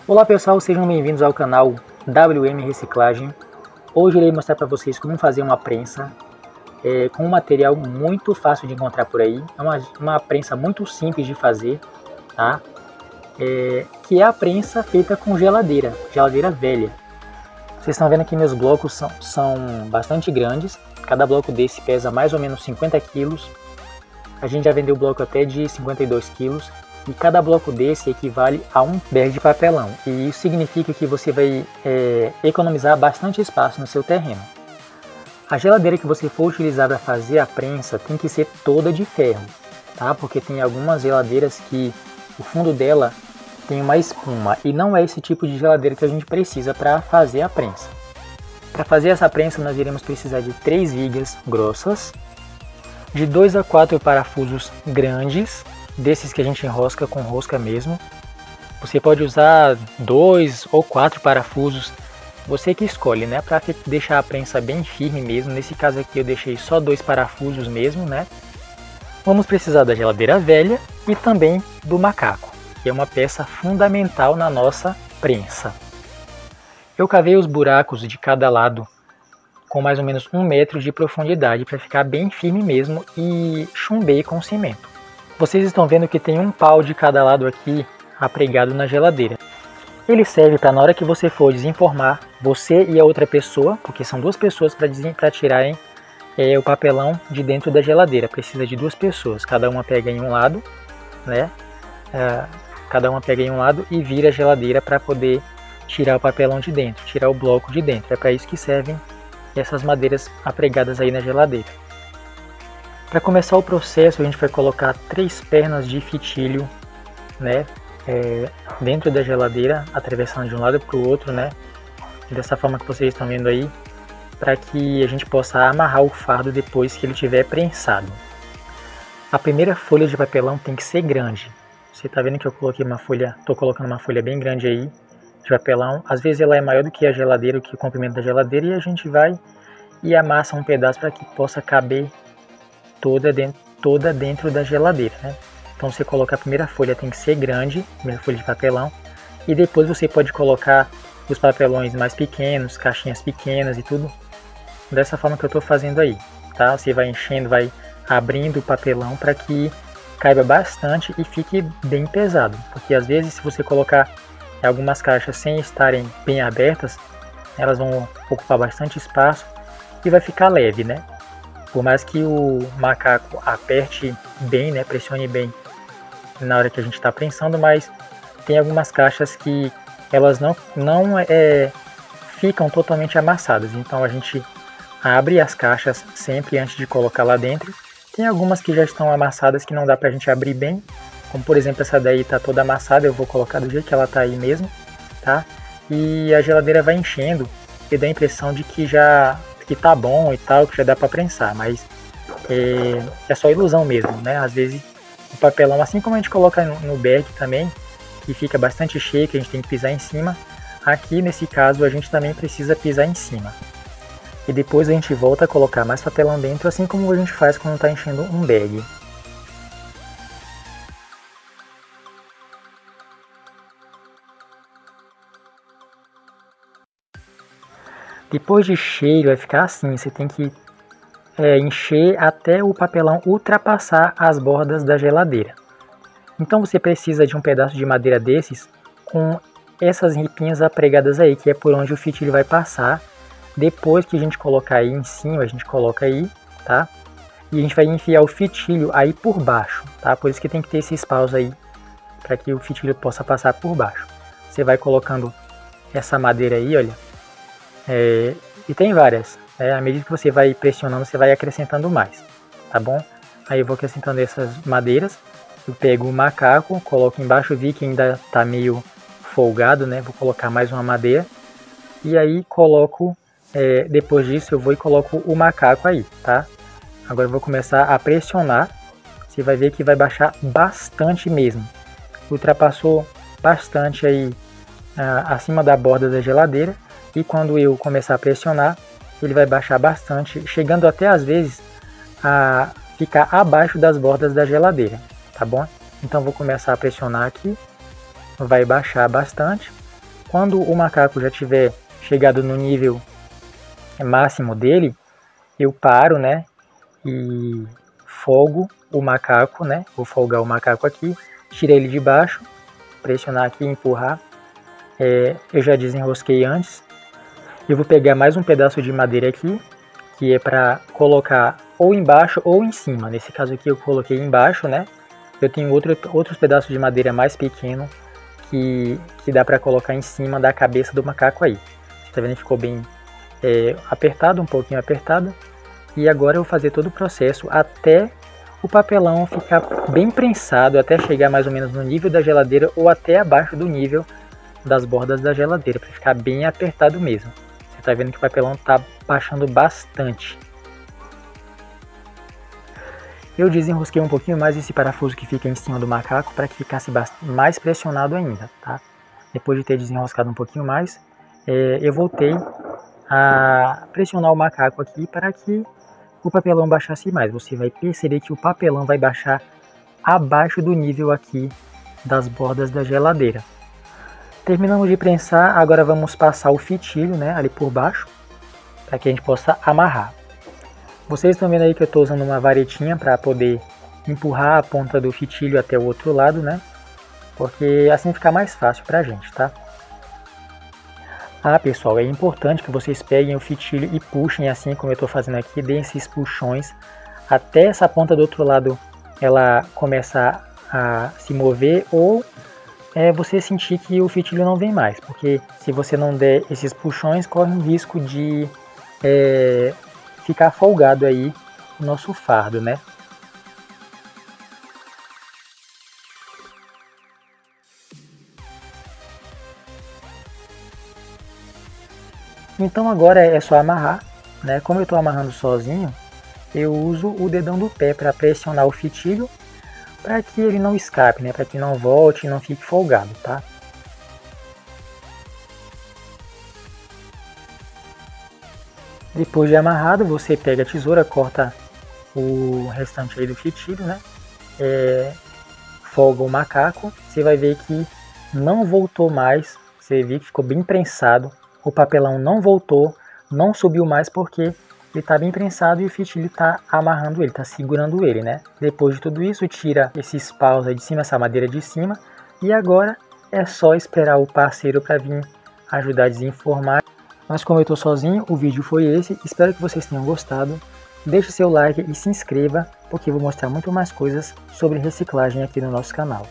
Olá pessoal, sejam bem-vindos ao canal WM Reciclagem. Hoje eu irei mostrar para vocês como fazer uma prensa com um material muito fácil de encontrar por aí. É uma prensa muito simples de fazer, tá? Que é a prensa feita com geladeira velha. Vocês estão vendo que meus blocos são bastante grandes. Cada bloco desse pesa mais ou menos 50 quilos. A gente já vendeu bloco até de 52 quilos. E cada bloco desse equivale a um bag de papelão. E isso significa que você vai economizar bastante espaço no seu terreno. A geladeira que você for utilizar para fazer a prensa tem que ser toda de ferro, tá? Porque tem algumas geladeiras que o fundo dela tem uma espuma. E não é esse tipo de geladeira que a gente precisa para fazer a prensa. Para fazer essa prensa nós iremos precisar de 3 vigas grossas, de 2 a 4 parafusos grandes, desses que a gente enrosca com rosca mesmo. Você pode usar 2 ou 4 parafusos, você que escolhe, né? Para deixar a prensa bem firme mesmo. Nesse caso aqui eu deixei só 2 parafusos mesmo, né? Vamos precisar da geladeira velha e também do macaco, que é uma peça fundamental na nossa prensa. Eu cavei os buracos de cada lado com mais ou menos 1 metro de profundidade para ficar bem firme mesmo e chumbei com cimento. Vocês estão vendo que tem um pau de cada lado aqui apregado na geladeira. Ele serve para na hora que você for desenformar, você e a outra pessoa, porque são 2 pessoas para tirarem o papelão de dentro da geladeira. Precisa de 2 pessoas, cada uma pega em um lado, né? Cada uma pega em um lado e vira a geladeira para poder tirar o papelão de dentro, tirar o bloco de dentro. É para isso que servem essas madeiras apregadas aí na geladeira. Para começar o processo, a gente vai colocar 3 pernas de fitilho, né, dentro da geladeira, atravessando de um lado para o outro, né, dessa forma que vocês estão vendo aí, para que a gente possa amarrar o fardo depois que ele estiver prensado. A primeira folha de papelão tem que ser grande. Você está vendo que eu coloquei uma folha, estou colocando uma folha bem grande aí de papelão. Às vezes ela é maior do que a geladeira, o comprimento da geladeira, e a gente vai e amassa um pedaço para que possa caber toda dentro da geladeira, né? Então você coloca a primeira folha, tem que ser grande, primeira folha de papelão, e depois você pode colocar os papelões mais pequenos, caixinhas pequenas e tudo, dessa forma que eu estou fazendo aí, tá? Você vai enchendo, vai abrindo o papelão para que caiba bastante e fique bem pesado, porque às vezes se você colocar algumas caixas sem estarem bem abertas, elas vão ocupar bastante espaço e vai ficar leve, né? Por mais que o macaco aperte bem, né, pressione bem na hora que a gente está prensando, mas tem algumas caixas que elas não ficam totalmente amassadas. Então a gente abre as caixas sempre antes de colocar lá dentro. Tem algumas que já estão amassadas que não dá pra gente abrir bem, como por exemplo essa daí tá toda amassada, eu vou colocar do jeito que ela tá aí mesmo, tá? E a geladeira vai enchendo e dá a impressão de que tá bom e tal, que já dá para prensar, mas é só ilusão mesmo, né? Às vezes o papelão, assim como a gente coloca no bag também, que fica bastante cheio, que a gente tem que pisar em cima, aqui nesse caso a gente também precisa pisar em cima. E depois a gente volta a colocar mais papelão dentro, assim como a gente faz quando está enchendo um bag. Depois de cheio vai ficar assim, você tem que encher até o papelão ultrapassar as bordas da geladeira. Então você precisa de um pedaço de madeira desses com essas ripinhas apregadas aí, que é por onde o fitilho vai passar. Depois que a gente colocar aí em cima, a gente coloca aí, tá? E a gente vai enfiar o fitilho aí por baixo, tá? Por isso que tem que ter esses paus aí, para que o fitilho possa passar por baixo. Você vai colocando essa madeira aí, olha. E tem várias, né? À medida que você vai pressionando, você vai acrescentando mais, tá bom? Aí eu vou acrescentando essas madeiras, eu pego o macaco, coloco embaixo, vi que ainda tá meio folgado, né? Vou colocar mais uma madeira, e aí coloco, depois disso eu vou e coloco o macaco aí, tá? Agora eu vou começar a pressionar, você vai ver que vai baixar bastante mesmo, ultrapassou bastante aí acima da borda da geladeira. E quando eu começar a pressionar, ele vai baixar bastante, chegando até às vezes a ficar abaixo das bordas da geladeira, tá bom? Então vou começar a pressionar aqui, vai baixar bastante Quando o macaco já tiver chegado no nível máximo dele, eu paro, né, e folgo o macaco, né, vou folgar o macaco aqui, tirei ele de baixo, pressionar aqui e empurrar. Eu já desenrosquei antes. Eu vou pegar mais um pedaço de madeira aqui, que é para colocar ou embaixo ou em cima. Nesse caso aqui eu coloquei embaixo, né? Eu tenho outros pedaços de madeira mais pequeno que dá para colocar em cima da cabeça do macaco aí. Você tá vendo que ficou bem apertado, um pouquinho apertado. E agora eu vou fazer todo o processo até o papelão ficar bem prensado, até chegar mais ou menos no nível da geladeira ou até abaixo do nível das bordas da geladeira, para ficar bem apertado mesmo. Você tá vendo que o papelão tá baixando bastante. Eu desenrosquei um pouquinho mais esse parafuso que fica em cima do macaco para que ficasse mais pressionado ainda, tá? Depois de ter desenroscado um pouquinho mais, eu voltei a pressionar o macaco aqui para que o papelão baixasse mais. Você vai perceber que o papelão vai baixar abaixo do nível aqui das bordas da geladeira. Terminamos de prensar, agora vamos passar o fitilho, né, ali por baixo, para que a gente possa amarrar. Vocês estão vendo aí que eu estou usando uma varetinha para poder empurrar a ponta do fitilho até o outro lado, né, porque assim fica mais fácil para a gente, tá? Ah, pessoal, é importante que vocês peguem o fitilho e puxem assim como eu estou fazendo aqui, deem esses puxões até essa ponta do outro lado ela começar a se mover ou você sentir que o fitilho não vem mais, porque se você não der esses puxões, corre um risco de ficar folgado aí o nosso fardo, né? Então agora é só amarrar, né? Como eu estou amarrando sozinho, eu uso o dedão do pé para pressionar o fitilho para que ele não escape, né? Para que não volte e não fique folgado, tá? Depois de amarrado, você pega a tesoura, corta o restante aí do fitilho, né? Folga o macaco, você vai ver que não voltou mais, você viu que ficou bem prensado, o papelão não voltou, não subiu mais porque ele está bem prensado e o fitilho está amarrando ele, está segurando ele, né? Depois de tudo isso, tira esses paus aí de cima, essa madeira de cima, e agora é só esperar o parceiro para vir ajudar a desenformar. Mas como eu estou sozinho, o vídeo foi esse, espero que vocês tenham gostado. Deixe seu like e se inscreva, porque eu vou mostrar muito mais coisas sobre reciclagem aqui no nosso canal.